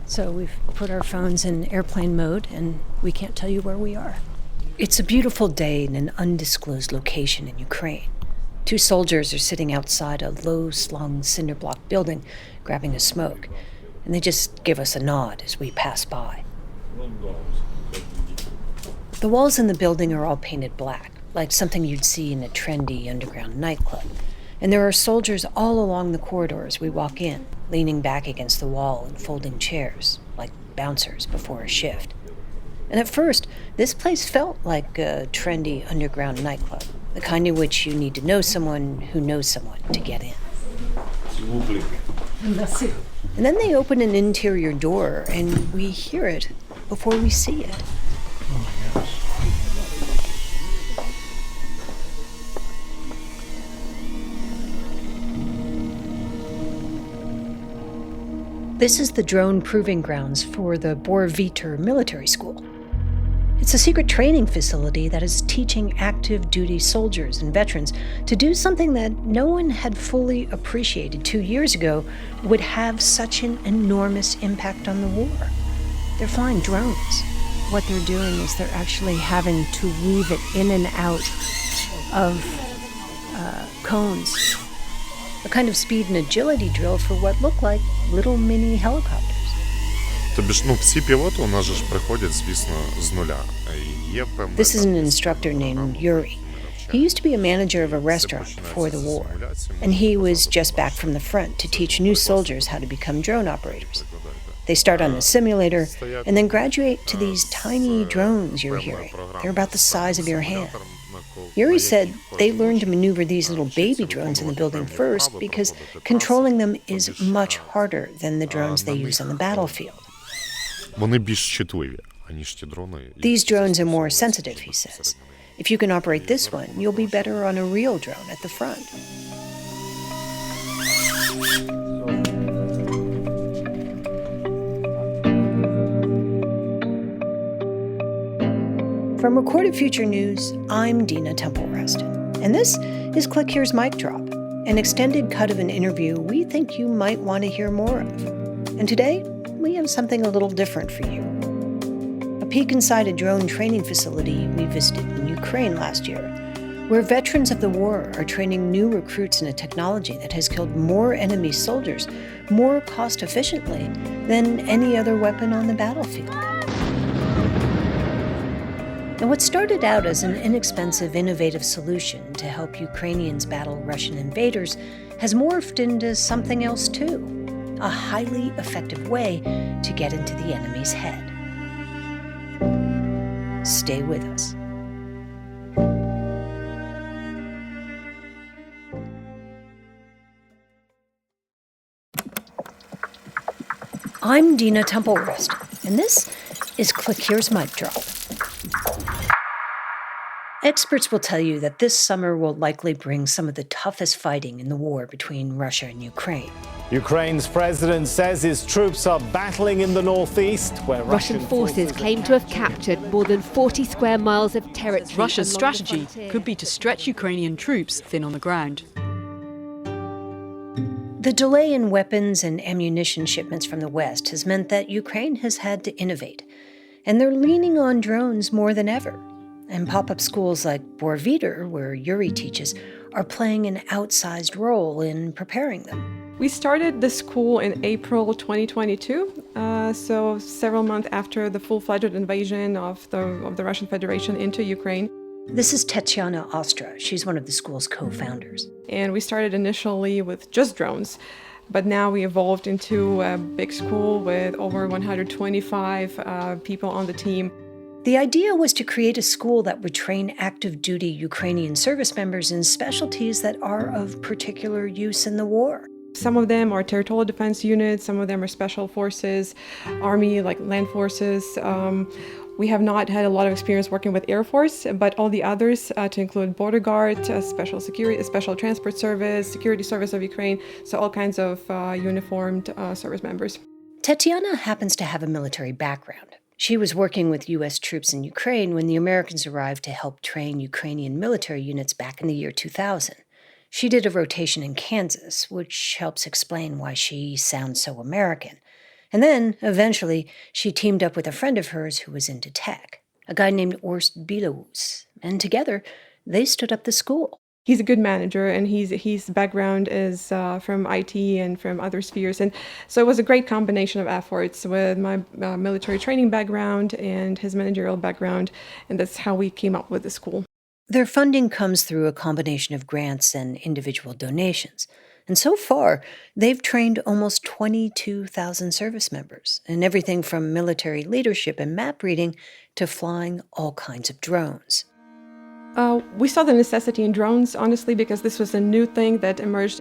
So we've put our phones in airplane mode, and we can't tell you where we are. It's a beautiful day in an undisclosed location in Ukraine. Two soldiers are sitting outside a low-slung cinder block building, grabbing a smoke, and they just give us a nod as we pass by. The walls in the building are all painted black, like something you'd see in a trendy underground nightclub. And there are soldiers all along the corridors we walk in, leaning back against the wall in folding chairs, like bouncers before a shift. And at first, this place felt like a trendy underground nightclub, the kind in which you need to know someone who knows someone to get in. And then they open an interior door, and we hear it before we see it. This is the drone proving grounds for the Bor-Viter military school. It's a secret training facility that is teaching active duty soldiers and veterans to do something that no one had fully appreciated 2 years ago would have such an enormous impact on the war. They're flying drones. What they're doing is they're actually having to weave it in and out of cones. A kind of speed and agility drill for what look like little mini helicopters. Тобі ж, всі пілоти у нас же ж приходять, звісно, з нуля. This is an instructor named Yuri. He used to be a manager of a restaurant before the war, and he was just back from the front to teach new soldiers how to become drone operators. They start on the simulator and then graduate to these tiny drones you're hearing. They're about the size of your hand. Yuri said they learned to maneuver these little baby drones in the building first because controlling them is much harder than the drones they use on the battlefield. Вони більш чутливі, аніж ті дрони. These drones are more sensitive, he says. If you can operate this one, you'll be better on a real drone at the front. From Recorded Future News, I'm Dina Temple-Raston, and this is Click Here's Mic Drop, an extended cut of an interview we think you might want to hear more of. And today, we have something a little different for you. A peek inside a drone training facility we visited in Ukraine last year, where veterans of the war are training new recruits in a technology that has killed more enemy soldiers more cost-efficiently than any other weapon on the battlefield. And what started out as an inexpensive, innovative solution to help Ukrainians battle Russian invaders has morphed into something else too, a highly effective way to get into the enemy's head. Stay with us. I'm Dina Temple-Raston, and this is Click Here's Mic Drop. Experts will tell you that this summer will likely bring some of the toughest fighting in the war between Russia and Ukraine. Ukraine's president says his troops are battling in the northeast, where Russian forces claim to have captured more than 40 square miles of territory. Russia's strategy could be to stretch Ukrainian troops thin on the ground. The delay in weapons and ammunition shipments from the West has meant that Ukraine has had to innovate, and they're leaning on drones more than ever. And pop-up schools like Bor-Viter, where Yuri teaches, are playing an outsized role in preparing them. We started the school in April 2022, so several months after the full-fledged invasion of the Russian Federation into Ukraine. This is Tatiana Ostra. She's one of the school's co-founders. And we started initially with just drones, but now we evolved into a big school with over 125 people on the team. The idea was to create a school that would train active-duty Ukrainian service members in specialties that are of particular use in the war. Some of them are territorial defense units, some of them are special forces, army, like land forces. We have not had a lot of experience working with Air Force, but all the others, to include Border Guard, Special Security, Special Transport Service, Security Service of Ukraine, so all kinds of uniformed service members. Tatiana happens to have a military background. She was working with U.S. troops in Ukraine when the Americans arrived to help train Ukrainian military units back in the year 2000. She did a rotation in Kansas, which helps explain why she sounds so American. And then, eventually, she teamed up with a friend of hers who was into tech, a guy named Horst Bielaus, and together, they stood up the school. He's a good manager, and his background is from IT and from other spheres. And so it was a great combination of efforts with my military training background and his managerial background, and that's how we came up with the school. Their funding comes through a combination of grants and individual donations. And so far, they've trained almost 22,000 service members in everything from military leadership and map reading to flying all kinds of drones. We saw the necessity in drones, honestly, because this was a new thing that emerged.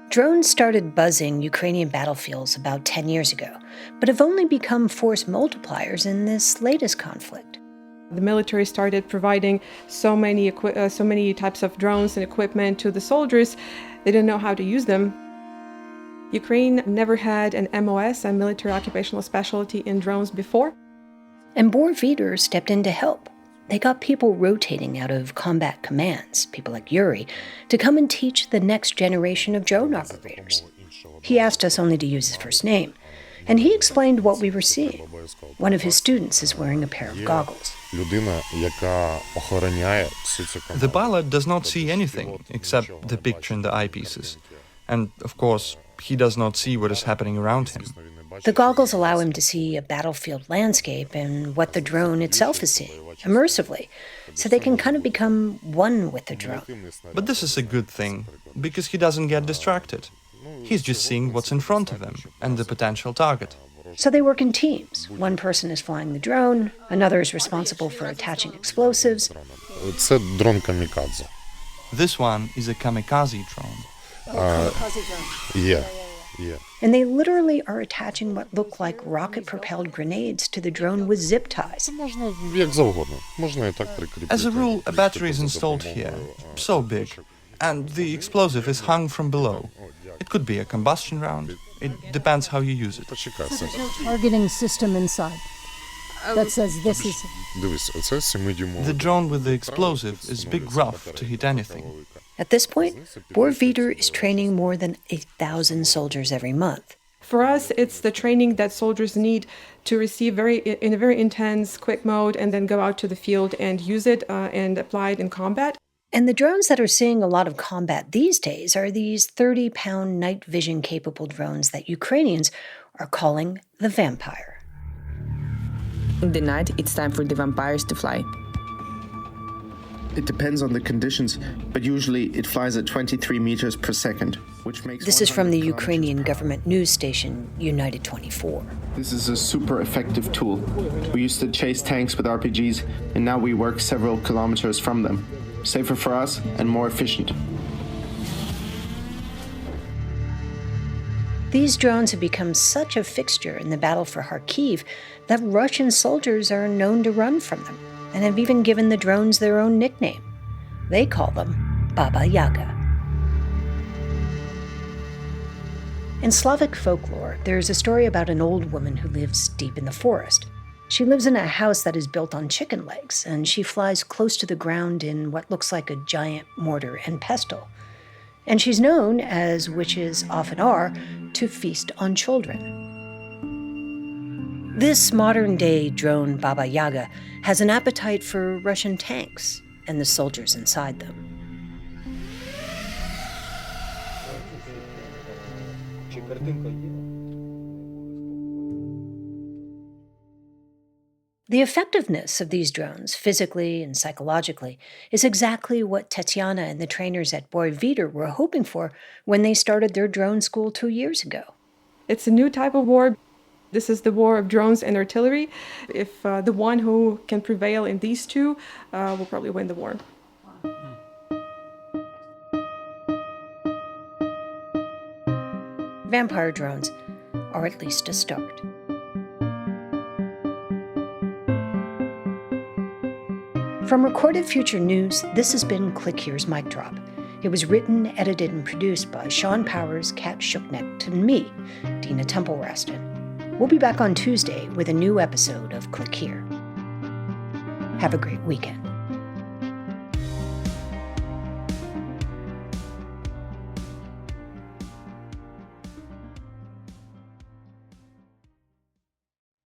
Drones started buzzing Ukrainian battlefields about 10 years ago, but have only become force multipliers in this latest conflict. The military started providing so many types of drones and equipment to the soldiers, they didn't know how to use them. Ukraine never had an MOS, a military occupational specialty, in drones before. And Bor Vidar stepped in to help. They got people rotating out of combat commands, people like Yuri, to come and teach the next generation of drone operators. He asked us only to use his first name, and he explained what we were seeing. One of his students is wearing a pair of goggles. The pilot does not see anything except the picture in the eyepieces. And, of course, he does not see what is happening around him. The goggles allow him to see a battlefield landscape and what the drone itself is seeing, immersively, so they can kind of become one with the drone. But this is a good thing, because he doesn't get distracted. He's just seeing what's in front of him and the potential target. So they work in teams. One person is flying the drone, another is responsible for attaching explosives. Це дрон камікадзе. This one is a kamikaze drone. Yeah. And they literally are attaching what look like rocket-propelled grenades to the drone with zip ties. Можна як завгодно. Можна і так прикріпити. As a rule, a battery is installed here, so big, and the explosive is hung from below. It could be a combustion round. It depends how you use it. Почекайся. Targeting system inside that says this is. Дивись, оце 7-дюймовий. The drone with the explosive is big rough to hit anything. At this point, Bor Vidar is training more than 1,000 soldiers every month. For us, it's the training that soldiers need to receive in a very intense, quick mode, and then go out to the field and use it and apply it in combat. And the drones that are seeing a lot of combat these days are these 30-pound night vision-capable drones that Ukrainians are calling the Vampire. In the night, it's time for the vampires to fly. It depends on the conditions, but usually it flies at 23 meters per second, which makes... This is from the Ukrainian government news station, United 24. This is a super effective tool. We used to chase tanks with RPGs, and now we work several kilometers from them. Safer for us and more efficient. These drones have become such a fixture in the battle for Kharkiv that Russian soldiers are known to run from them, and have even given the drones their own nickname. They call them Baba Yaga. In Slavic folklore, there's a story about an old woman who lives deep in the forest. She lives in a house that is built on chicken legs, and she flies close to the ground in what looks like a giant mortar and pestle. And she's known, as witches often are, to feast on children. This modern-day drone Baba Yaga has an appetite for Russian tanks and the soldiers inside them. The effectiveness of these drones, physically and psychologically, is exactly what Tatiana and the trainers at Bor Vidar were hoping for when they started their drone school 2 years ago. It's a new type of war. This is the war of drones and artillery. If the one who can prevail in these two will probably win the war. Vampire drones are at least a start. From Recorded Future News, this has been Click Here's Mic Drop. It was written, edited, and produced by Sean Powers, Kat Schuknecht, and me, Dina Temple-Raston. We'll be back on Tuesday with a new episode of Click Here. Have a great weekend.